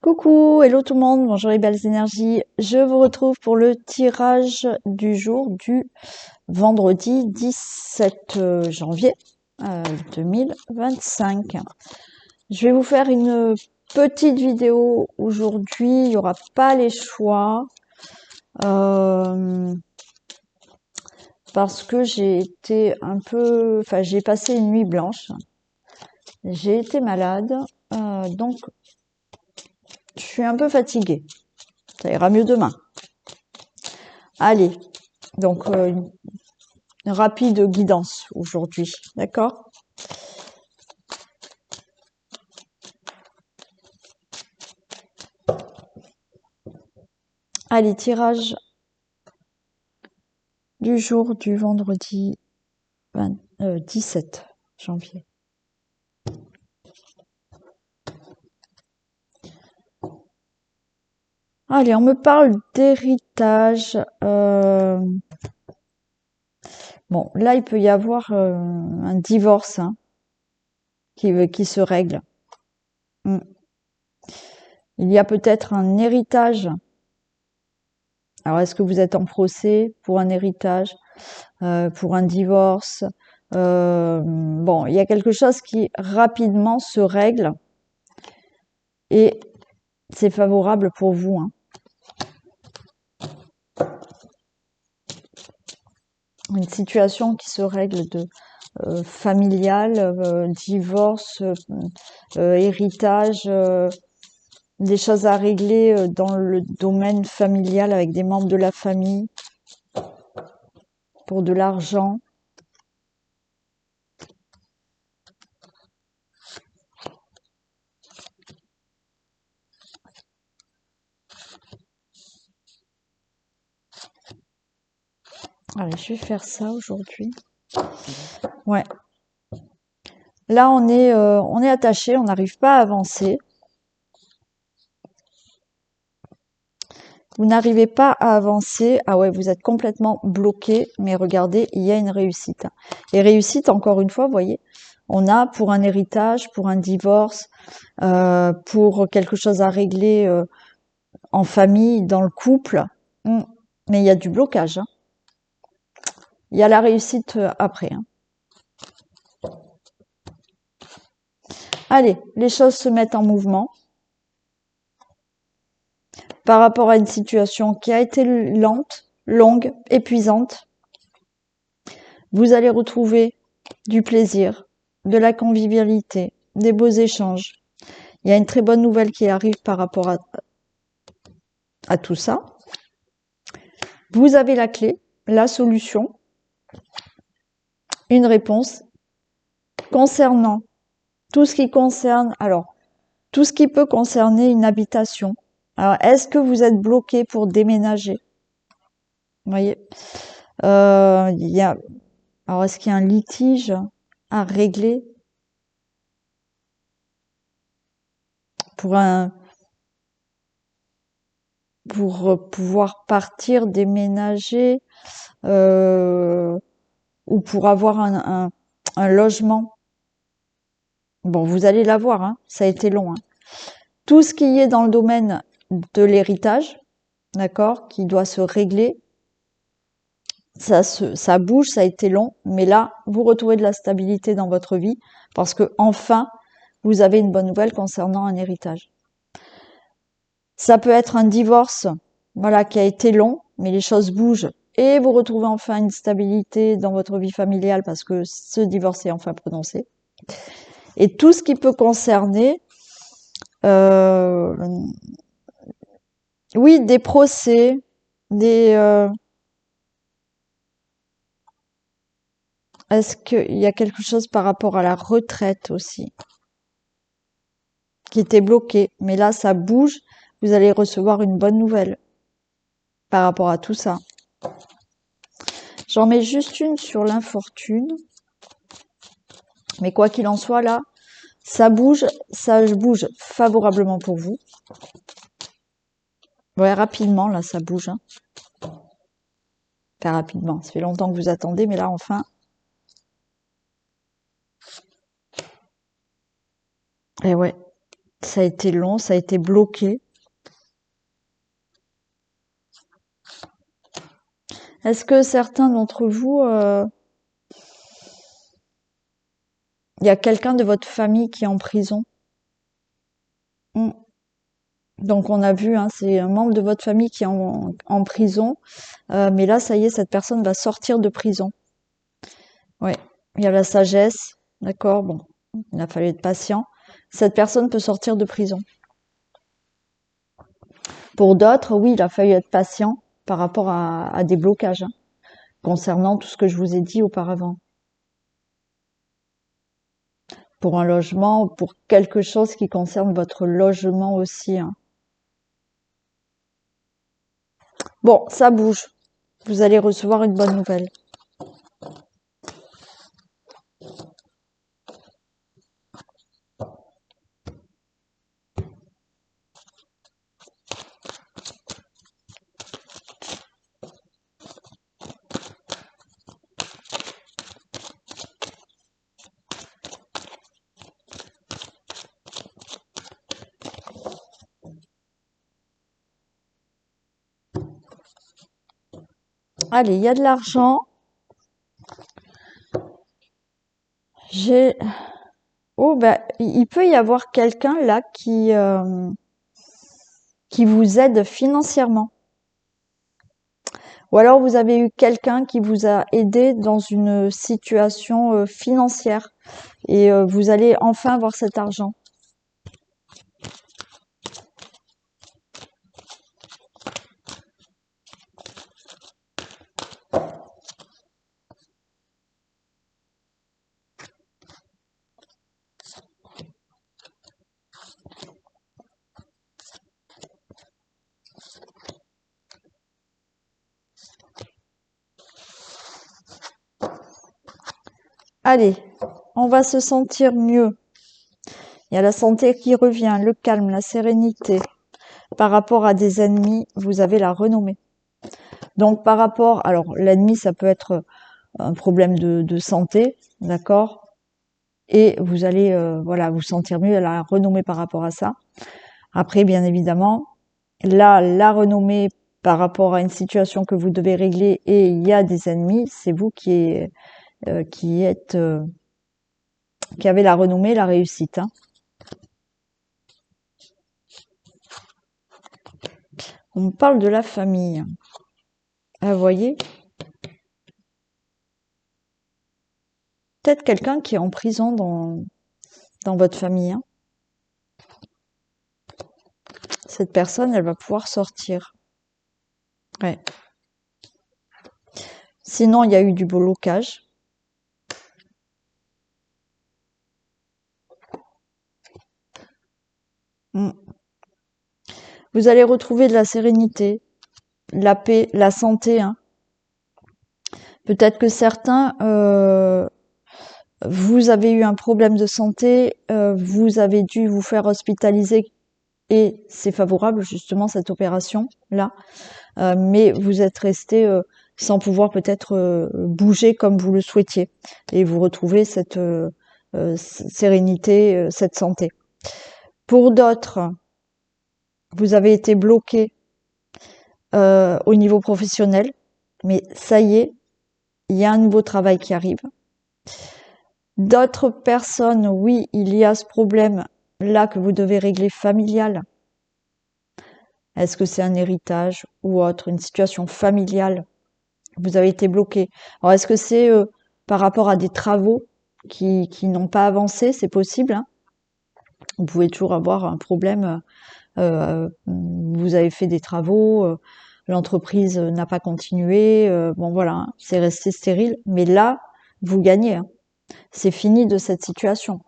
Coucou, hello tout le monde, bonjour les belles énergies. Je vous retrouve pour le tirage du jour du vendredi 17 janvier 2025. Je vais vous faire une petite vidéo aujourd'hui, il n'y aura pas les choix parce que j'ai été j'ai passé une nuit blanche. J'ai été malade, donc je suis un peu fatiguée. Ça ira mieux demain. Allez, donc une rapide guidance aujourd'hui, d'accord? Allez, tirage du jour du vendredi 17 janvier. Allez, on me parle d'héritage. Bon, là, il peut y avoir un divorce qui se règle. Il y a peut-être un héritage. Alors, est-ce que vous êtes en procès pour un héritage, pour un divorce? Bon, il y a quelque chose qui rapidement se règle et c'est favorable pour vous, hein. Une situation qui se règle de familiale, divorce, héritage, des choses à régler dans le domaine familial avec des membres de la famille pour de l'argent. Allez, je vais faire ça aujourd'hui. Ouais. Là, on est attaché, on n'arrive pas à avancer. Vous n'arrivez pas à avancer. Ah ouais, vous êtes complètement bloqué. Mais regardez, il y a une réussite. Et réussite, encore une fois, vous voyez, on a pour un héritage, pour un divorce, pour quelque chose à régler en famille, dans le couple. Mais il y a du blocage, hein. Il y a la réussite après, hein. Allez, les choses se mettent en mouvement. Par rapport à une situation qui a été lente, longue, épuisante, vous allez retrouver du plaisir, de la convivialité, des beaux échanges. Il y a une très bonne nouvelle qui arrive par rapport à tout ça. Vous avez la clé, la solution, une réponse concernant tout ce qui concerne, alors, tout ce qui peut concerner une habitation. Alors, est-ce que vous êtes bloqué pour déménager? Vous voyez, alors, est-ce qu'il y a un litige à régler pour pouvoir partir, déménager, ou pour avoir un logement? Bon, vous allez l'avoir, hein, ça a été long, hein. Tout ce qui est dans le domaine de l'héritage, d'accord, qui doit se régler, ça bouge, ça a été long, mais là, vous retrouvez de la stabilité dans votre vie parce que enfin, vous avez une bonne nouvelle concernant un héritage. Ça peut être un divorce, voilà, qui a été long, mais les choses bougent et vous retrouvez enfin une stabilité dans votre vie familiale parce que ce divorce est enfin prononcé. Et tout ce qui peut concerner, oui, des procès, est-ce qu'il y a quelque chose par rapport à la retraite aussi qui était bloqué? Mais là, ça bouge. Vous allez recevoir une bonne nouvelle par rapport à tout ça. J'en mets juste une sur l'infortune. Mais quoi qu'il en soit, là, ça bouge favorablement pour vous. Ouais, rapidement, là, ça bouge, hein. Enfin, rapidement. Ça fait longtemps que vous attendez, mais là, enfin. Et ouais. Ça a été long, ça a été bloqué. Est-ce que certains d'entre vous, il y a quelqu'un de votre famille qui est en prison? Hmm. Donc on a vu, hein, c'est un membre de votre famille qui est en prison, mais là, ça y est, cette personne va sortir de prison. Ouais, il y a la sagesse, d'accord, bon, il a fallu être patient. Cette personne peut sortir de prison. Pour d'autres, oui, il a fallu être patient par rapport à des blocages, hein, concernant tout ce que je vous ai dit auparavant. Pour un logement, pour quelque chose qui concerne votre logement aussi, hein. Bon, ça bouge. Vous allez recevoir une bonne nouvelle. Allez, il y a de l'argent. J'ai... Oh, ben, il peut y avoir quelqu'un là qui vous aide financièrement. Ou alors vous avez eu quelqu'un qui vous a aidé dans une situation financière et vous allez enfin avoir cet argent. Allez, on va se sentir mieux. Il y a la santé qui revient, le calme, la sérénité. Par rapport à des ennemis, vous avez la renommée. Donc par rapport, alors l'ennemi, ça peut être un problème de santé, d'accord? Et vous allez voilà, vous sentir mieux, la renommée par rapport à ça. Après, bien évidemment, là, la renommée par rapport à une situation que vous devez régler et il y a des ennemis, c'est vous qui êtes qui avez la renommée, la réussite, hein. On me parle de la famille. Ah, vous voyez, peut-être quelqu'un qui est en prison dans votre famille, hein. Cette personne, elle va pouvoir sortir. Ouais. Sinon, il y a eu du blocage. Mm. Vous allez retrouver de la sérénité, la paix, la santé, hein. Peut-être que certains, vous avez eu un problème de santé, vous avez dû vous faire hospitaliser et c'est favorable justement cette opération là, mais vous êtes resté sans pouvoir peut-être bouger comme vous le souhaitiez et vous retrouvez cette sérénité, cette santé. Pour d'autres, vous avez été bloqué au niveau professionnel, mais ça y est, il y a un nouveau travail qui arrive. D'autres personnes, oui, il y a ce problème là que vous devez régler familial. Est-ce que c'est un héritage ou autre, une situation familiale? Vous avez été bloqué. Alors, est-ce que c'est par rapport à des travaux qui n'ont pas avancé? C'est possible, hein. Vous pouvez toujours avoir un problème. Vous avez fait des travaux, l'entreprise n'a pas continué. Bon, voilà, hein, c'est resté stérile. Mais là, vous gagnez, hein. C'est fini de cette situation.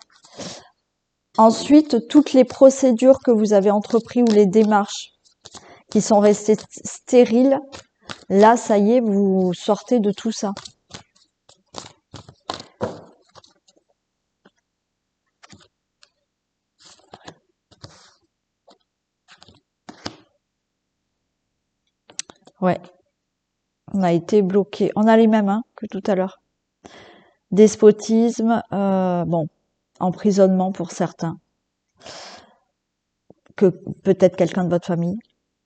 Ensuite, toutes les procédures que vous avez entreprises ou les démarches qui sont restées stériles, là, ça y est, vous sortez de tout ça. Ouais, on a été bloqué. On a les mêmes hein, que tout à l'heure. Despotisme, bon, emprisonnement pour certains. que peut-être quelqu'un de votre famille.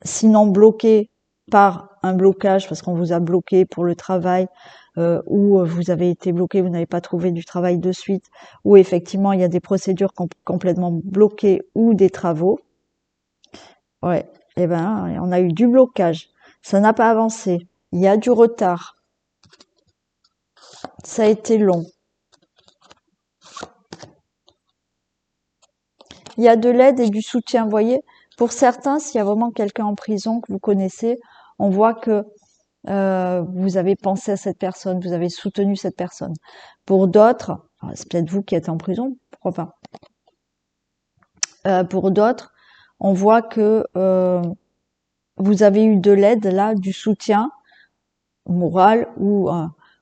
Sinon, bloqué par un blocage, parce qu'on vous a bloqué pour le travail, ou vous avez été bloqué, vous n'avez pas trouvé du travail de suite, ou effectivement, il y a des procédures complètement bloquées ou des travaux. Ouais, eh ben, on a eu du blocage. Ça n'a pas avancé. Il y a du retard. Ça a été long. Il y a de l'aide et du soutien. Vous voyez, pour certains, s'il y a vraiment quelqu'un en prison que vous connaissez, on voit que vous avez pensé à cette personne, vous avez soutenu cette personne. Pour d'autres, c'est peut-être vous qui êtes en prison, pourquoi pas. Pour d'autres, on voit que vous avez eu de l'aide là, du soutien moral ou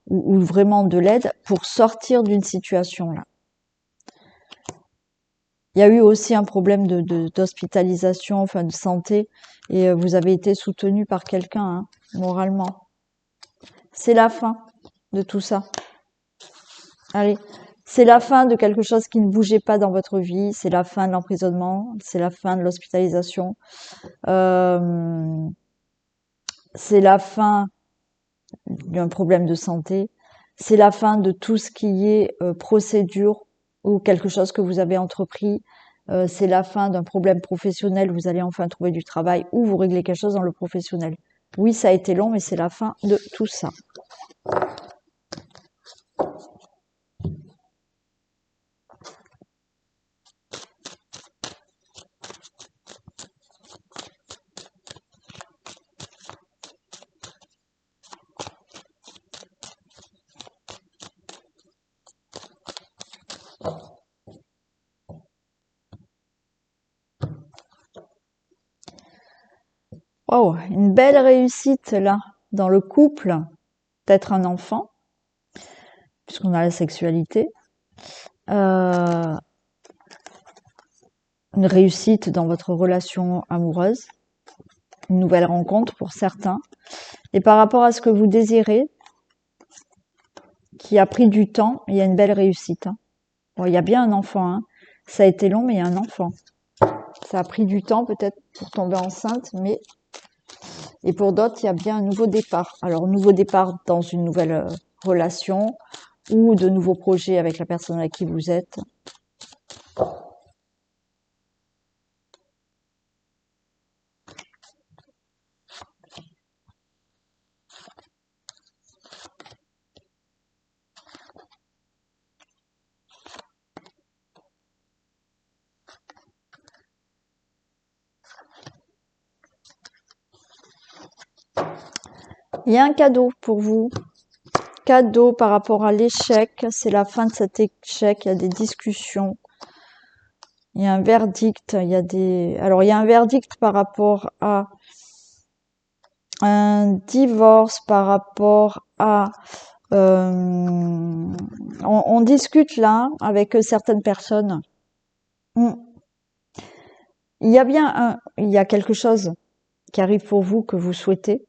vraiment de l'aide pour sortir d'une situation là. Il y a eu aussi un problème d'hospitalisation, enfin de santé, et vous avez été soutenu par quelqu'un, hein, moralement. C'est la fin de tout ça. Allez, c'est la fin de quelque chose qui ne bougeait pas dans votre vie, c'est la fin de l'emprisonnement, c'est la fin de l'hospitalisation, c'est la fin d'un problème de santé, c'est la fin de tout ce qui est procédure ou quelque chose que vous avez entrepris, c'est la fin d'un problème professionnel, vous allez enfin trouver du travail ou vous réglez quelque chose dans le professionnel. Oui, ça a été long, mais c'est la fin de tout ça. Oh, une belle réussite là, dans le couple, peut-être un enfant, puisqu'on a la sexualité. Une réussite dans votre relation amoureuse, une nouvelle rencontre pour certains. Et par rapport à ce que vous désirez, qui a pris du temps, il y a une belle réussite. Hein. Bon, il y a bien un enfant, hein. Ça a été long, mais il y a un enfant. Ça a pris du temps peut-être pour tomber enceinte, mais et pour d'autres, il y a bien un nouveau départ. Alors, nouveau départ dans une nouvelle relation ou de nouveaux projets avec la personne avec qui vous êtes. Il y a un cadeau pour vous. Cadeau par rapport à l'échec. C'est la fin de cet échec. Il y a des discussions. Il y a un verdict. Alors, il y a un verdict par rapport à un divorce, par rapport à on discute là avec certaines personnes. Il y a il y a quelque chose qui arrive pour vous que vous souhaitez.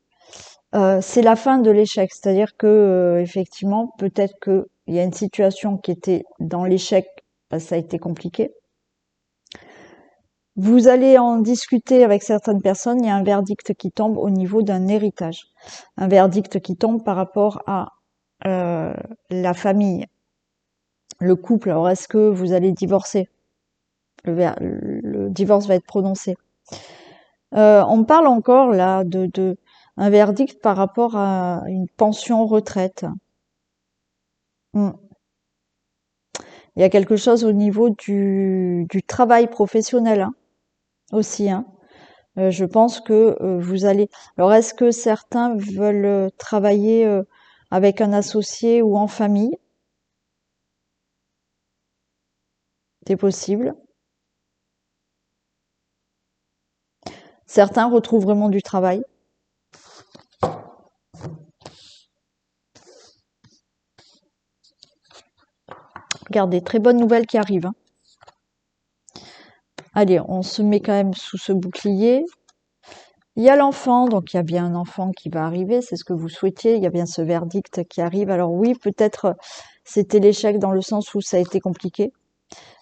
C'est la fin de l'échec, c'est-à-dire que effectivement, peut-être que il y a une situation qui était dans l'échec, ça a été compliqué. Vous allez en discuter avec certaines personnes, il y a un verdict qui tombe au niveau d'un héritage. Un verdict qui tombe par rapport à la famille, le couple. Alors, est-ce que vous allez divorcer? Le divorce va être prononcé. On parle encore là de un verdict par rapport à une pension retraite. Il y a quelque chose au niveau du travail professionnel, hein, aussi. Hein. Je pense que vous allez... Alors, est-ce que certains veulent travailler avec un associé ou en famille? C'est possible. Certains retrouvent vraiment du travail. Regardez, très bonne nouvelle qui arrive. Hein. Allez, on se met quand même sous ce bouclier. Il y a l'enfant, donc il y a bien un enfant qui va arriver, c'est ce que vous souhaitiez, il y a bien ce verdict qui arrive. Alors oui, peut-être c'était l'échec dans le sens où ça a été compliqué.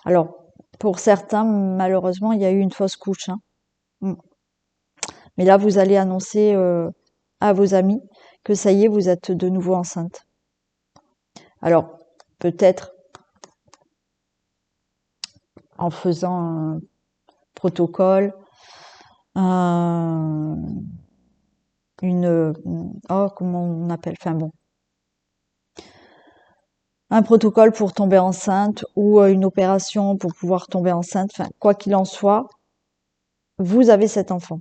Alors, pour certains, malheureusement, il y a eu une fausse couche. Hein. Mm. Mais là, vous allez annoncer à vos amis que ça y est, vous êtes de nouveau enceinte. Alors, peut-être en faisant un protocole, comment on appelle, enfin bon, un protocole pour tomber enceinte ou une opération pour pouvoir tomber enceinte, enfin, quoi qu'il en soit, vous avez cet enfant.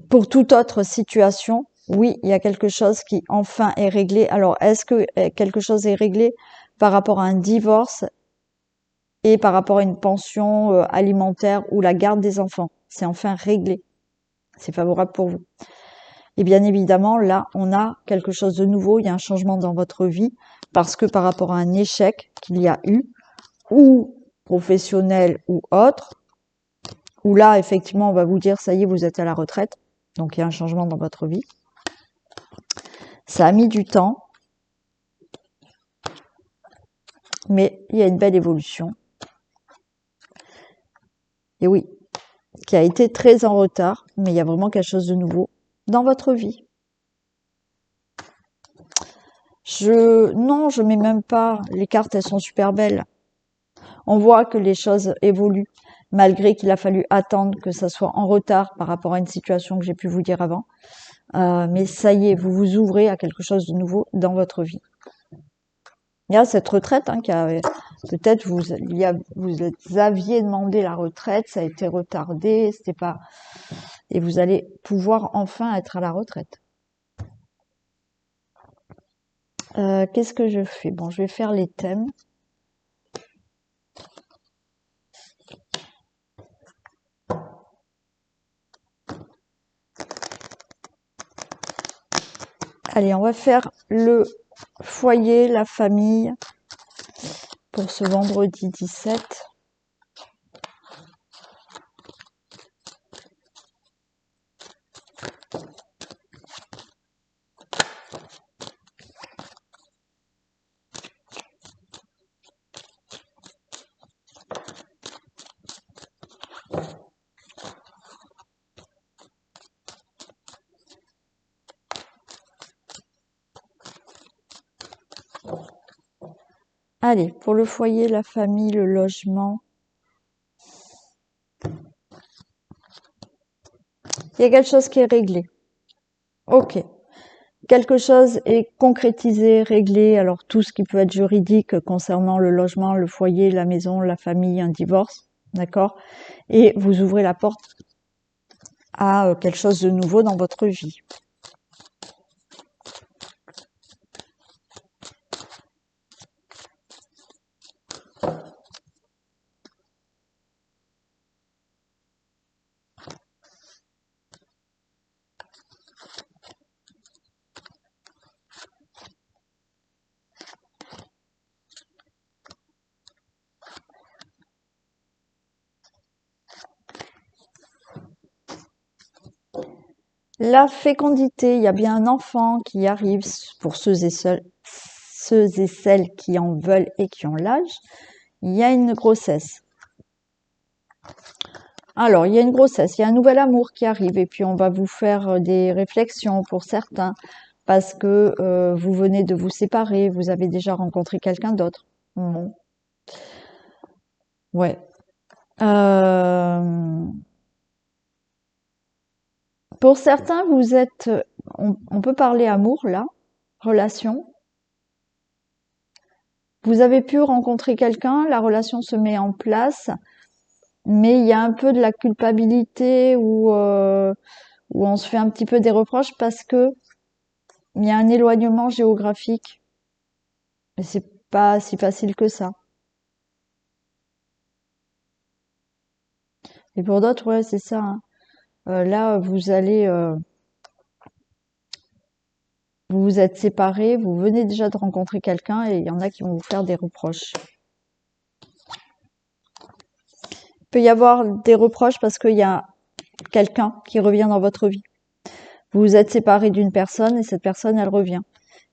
Pour toute autre situation, oui, il y a quelque chose qui enfin est réglé. Alors, est-ce que quelque chose est réglé par rapport à un divorce et par rapport à une pension alimentaire ou la garde des enfants? C'est enfin réglé. C'est favorable pour vous. Et bien évidemment, là, on a quelque chose de nouveau. Il y a un changement dans votre vie parce que par rapport à un échec qu'il y a eu, ou professionnel ou autre, où là, effectivement, on va vous dire, ça y est, vous êtes à la retraite. Donc, il y a un changement dans votre vie. Ça a mis du temps, mais il y a une belle évolution. Et oui, qui a été très en retard, mais il y a vraiment quelque chose de nouveau dans votre vie. Non, je mets même pas. Les cartes, elles sont super belles. On voit que les choses évoluent, malgré qu'il a fallu attendre que ça soit en retard par rapport à une situation que j'ai pu vous dire avant. Mais ça y est, vous vous ouvrez à quelque chose de nouveau dans votre vie. Il y a cette retraite qui a peut-être vous aviez demandé la retraite, ça a été retardé, c'était pas, et vous allez pouvoir enfin être à la retraite. Qu'est-ce que je fais? Bon, je vais faire les thèmes. Allez, on va faire le foyer, la famille pour ce vendredi 17. Allez, pour le foyer, la famille, le logement. Il y a quelque chose qui est réglé. Ok. Quelque chose est concrétisé, réglé. Alors tout ce qui peut être juridique concernant le logement, le foyer, la maison, la famille, un divorce. D'accord? Et vous ouvrez la porte à quelque chose de nouveau dans votre vie. La fécondité, il y a bien un enfant qui arrive pour ceux et celles qui en veulent et qui ont l'âge. Il y a une grossesse. Alors, il y a une grossesse, il y a un nouvel amour qui arrive et puis on va vous faire des réflexions pour certains parce que vous venez de vous séparer, vous avez déjà rencontré quelqu'un d'autre. Bon. Ouais. Pour certains, vous êtes, on peut parler amour là, relation. Vous avez pu rencontrer quelqu'un, la relation se met en place, mais il y a un peu de la culpabilité où on se fait un petit peu des reproches parce que il y a un éloignement géographique. Mais c'est pas si facile que ça. Et pour d'autres, ouais, c'est ça. Là, vous vous êtes séparés, vous venez déjà de rencontrer quelqu'un et il y en a qui vont vous faire des reproches. Il peut y avoir des reproches parce qu'il y a quelqu'un qui revient dans votre vie. Vous vous êtes séparés d'une personne et cette personne, elle revient.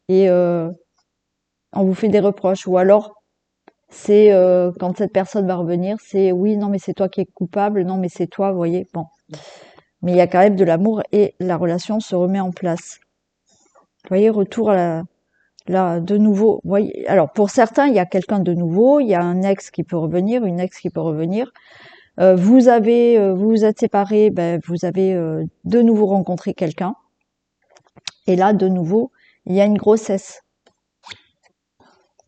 Et on vous fait des reproches. Ou alors, C'est quand cette personne va revenir, c'est oui, non, mais c'est toi qui es coupable, non, mais c'est toi, vous voyez. Bon, mais il y a quand même de l'amour et la relation se remet en place. Vous voyez, retour à là, de nouveau. Vous voyez, alors pour certains, il y a quelqu'un de nouveau, il y a un ex qui peut revenir, une ex qui peut revenir. Vous vous êtes séparés, ben, vous avez de nouveau rencontré quelqu'un. Et là, de nouveau, il y a une grossesse.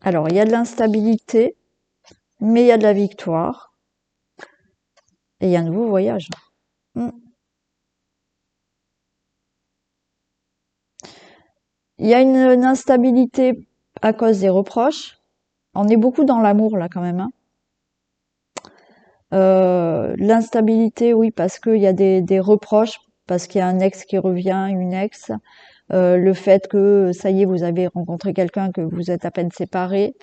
Alors, il y a de l'instabilité, mais il y a de la victoire. Et il y a un nouveau voyage. Hmm. Il y a une instabilité à cause des reproches. On est beaucoup dans l'amour, là, quand même. Hein. L'instabilité, oui, parce qu'il y a des reproches, parce qu'il y a un ex qui revient, une ex. Le fait que, ça y est, vous avez rencontré quelqu'un, que vous êtes à peine séparés.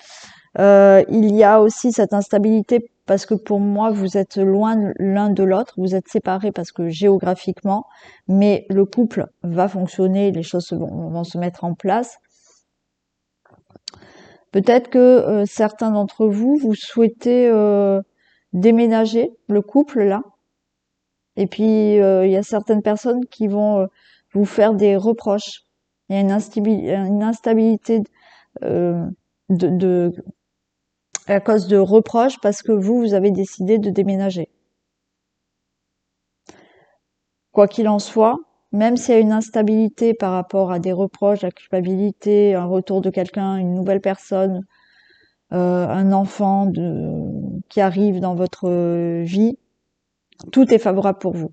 Il y a aussi cette instabilité parce que pour moi, vous êtes loin l'un de l'autre, vous êtes séparés parce que géographiquement, mais le couple va fonctionner, les choses vont se mettre en place. Peut-être que certains d'entre vous, vous souhaitez déménager le couple là, et puis il y a certaines personnes qui vont vous faire des reproches. Il y a une instabilité euh, de à cause de reproches parce que vous avez décidé de déménager. Quoi qu'il en soit, même s'il y a une instabilité par rapport à des reproches, la culpabilité, un retour de quelqu'un, une nouvelle personne, un enfant qui arrive dans votre vie, tout est favorable pour vous.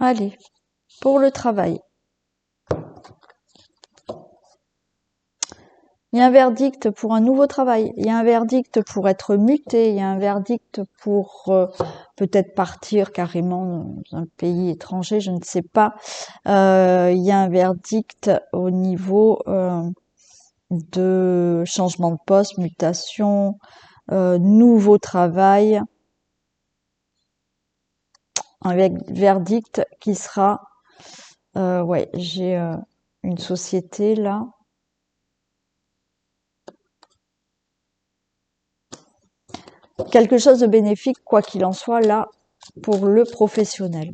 Allez, pour le travail. Il y a un verdict pour un nouveau travail, il y a un verdict pour être muté, il y a un verdict pour peut-être partir carrément dans un pays étranger, je ne sais pas. Il y a un verdict au niveau de changement de poste, mutation, nouveau travail, un verdict qui sera, ouais, j'ai une société là. Quelque chose de bénéfique, quoi qu'il en soit, là, pour le professionnel.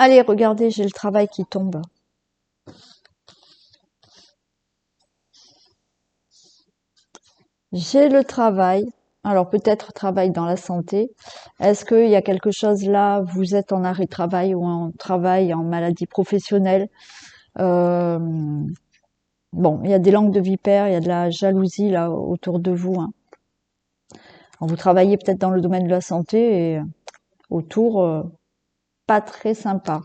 Allez, regardez, j'ai le travail qui tombe. J'ai le travail. Alors peut-être travail dans la santé. Est-ce qu'il y a quelque chose là, vous êtes en arrêt de travail ou en travail, en maladie professionnelle? Euh, Bon, il y a des langues de vipère, il y a de la jalousie là autour de vous. Hein. Alors, vous travaillez peut-être dans le domaine de la santé et autour, pas très sympa.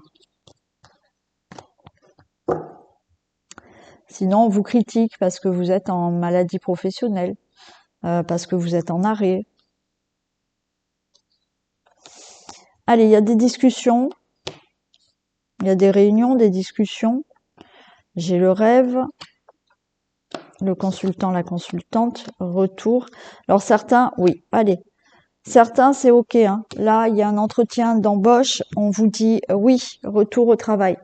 Sinon, on vous critique parce que vous êtes en maladie professionnelle, parce que vous êtes en arrêt. Allez, il y a des discussions, il y a des réunions, des discussions. J'ai le rêve, le consultant, la consultante, retour. Alors certains, oui, allez. Certains, c'est OK. Hein. Là, il y a un entretien d'embauche. On vous dit oui, retour au travail.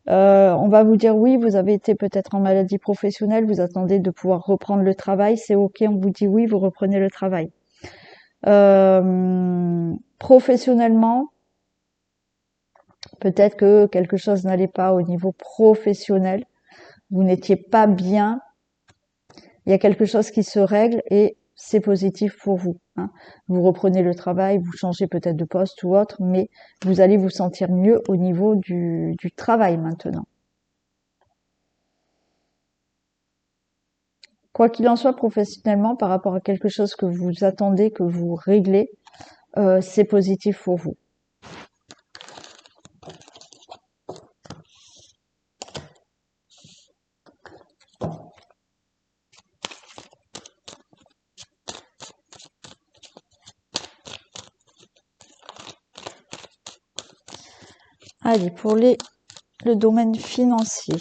On va vous dire oui, vous avez été peut-être en maladie professionnelle, vous attendez de pouvoir reprendre le travail. C'est OK, on vous dit oui, vous reprenez le travail. Professionnellement, peut-être que quelque chose n'allait pas au niveau professionnel. Vous n'étiez pas bien. Il y a quelque chose qui se règle et c'est positif pour vous. Hein. Vous reprenez le travail, vous changez peut-être de poste ou autre, mais vous allez vous sentir mieux au niveau du travail maintenant. Quoi qu'il en soit, professionnellement, par rapport à quelque chose que vous attendez, que vous réglez, c'est positif pour vous. Allez, pour le domaine financier.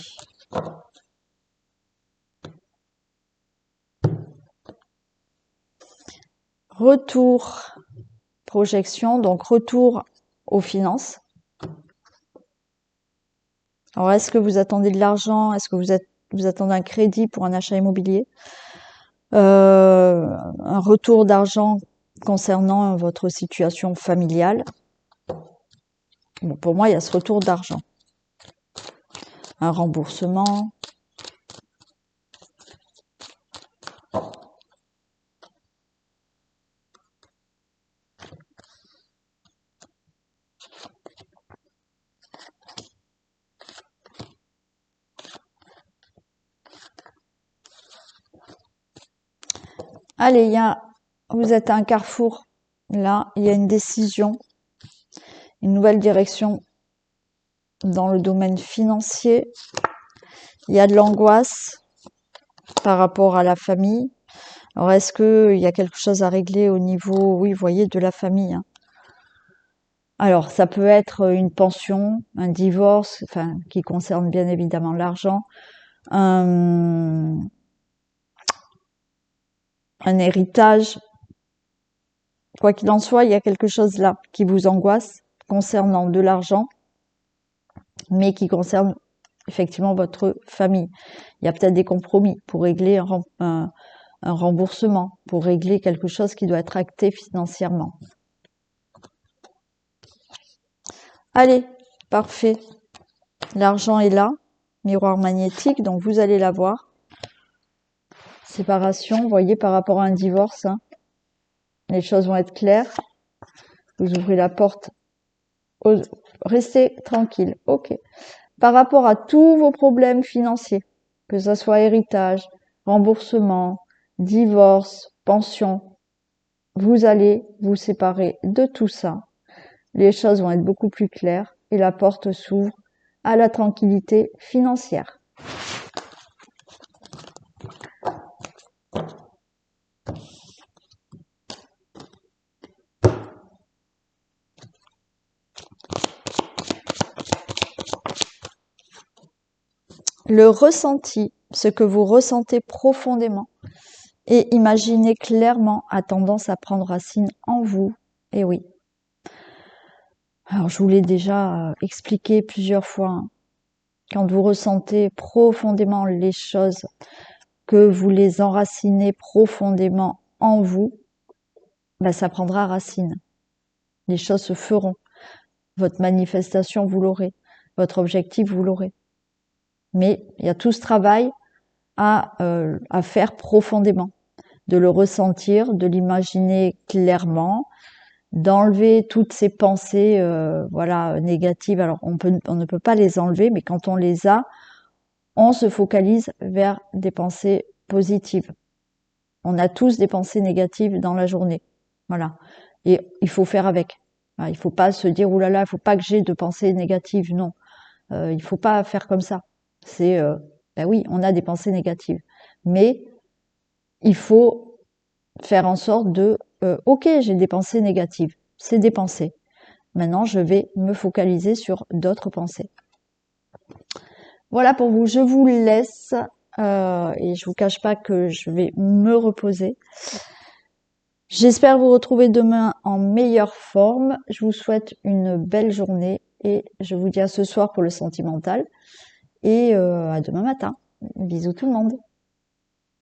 Retour, projection, donc retour aux finances. Alors, est-ce que vous attendez de l'argent? Est-ce que vous attendez un crédit pour un achat immobilier? Un retour d'argent concernant votre situation familiale. Bon, pour moi, il y a ce retour d'argent. Un remboursement. Allez, vous êtes à un carrefour. Là, il y a une décision, une nouvelle direction dans le domaine financier. Il y a de l'angoisse par rapport à la famille. Alors, est-ce qu'il y a quelque chose à régler au niveau, oui, vous voyez, de la famille, hein. Alors, ça peut être une pension, un divorce, enfin, qui concerne bien évidemment l'argent, un héritage. Quoi qu'il en soit, il y a quelque chose là qui vous angoisse concernant de l'argent, mais qui concerne effectivement votre famille. Il y a peut-être des compromis pour régler un remboursement, pour régler quelque chose qui doit être acté financièrement. Allez, parfait. L'argent est là, miroir magnétique, donc vous allez l'avoir. Séparation, vous voyez, par rapport à un divorce, hein, les choses vont être claires. Vous ouvrez la porte. Restez tranquille, ok. Par rapport à tous vos problèmes financiers, que ce soit héritage, remboursement, divorce, pension, vous allez vous séparer de tout ça. Les choses vont être beaucoup plus claires et la porte s'ouvre à la tranquillité financière. Le ressenti, ce que vous ressentez profondément et imaginez clairement, a tendance à prendre racine en vous. Et oui. Alors, je vous l'ai déjà expliqué plusieurs fois, hein. Quand vous ressentez profondément les choses, que vous les enracinez profondément en vous, ben, ça prendra racine. Les choses se feront. Votre manifestation, vous l'aurez. Votre objectif, vous l'aurez. Mais il y a tout ce travail à faire profondément, de le ressentir, de l'imaginer clairement, d'enlever toutes ces pensées voilà négatives. Alors on ne peut pas les enlever, mais quand on les a, on se focalise vers des pensées positives. On a tous des pensées négatives dans la journée, voilà. Et il faut faire avec. Il faut pas se dire oulala, il faut pas que j'ai de pensées négatives. Non, il faut pas faire comme ça. C'est ben oui, on a des pensées négatives, mais il faut faire en sorte de ok, j'ai des pensées négatives, c'est des pensées. Maintenant, je vais me focaliser sur d'autres pensées. Voilà pour vous, je vous laisse et je vous cache pas que je vais me reposer. J'espère vous retrouver demain en meilleure forme. Je vous souhaite une belle journée et je vous dis à ce soir pour le sentimental et à demain matin. Bisous tout le monde.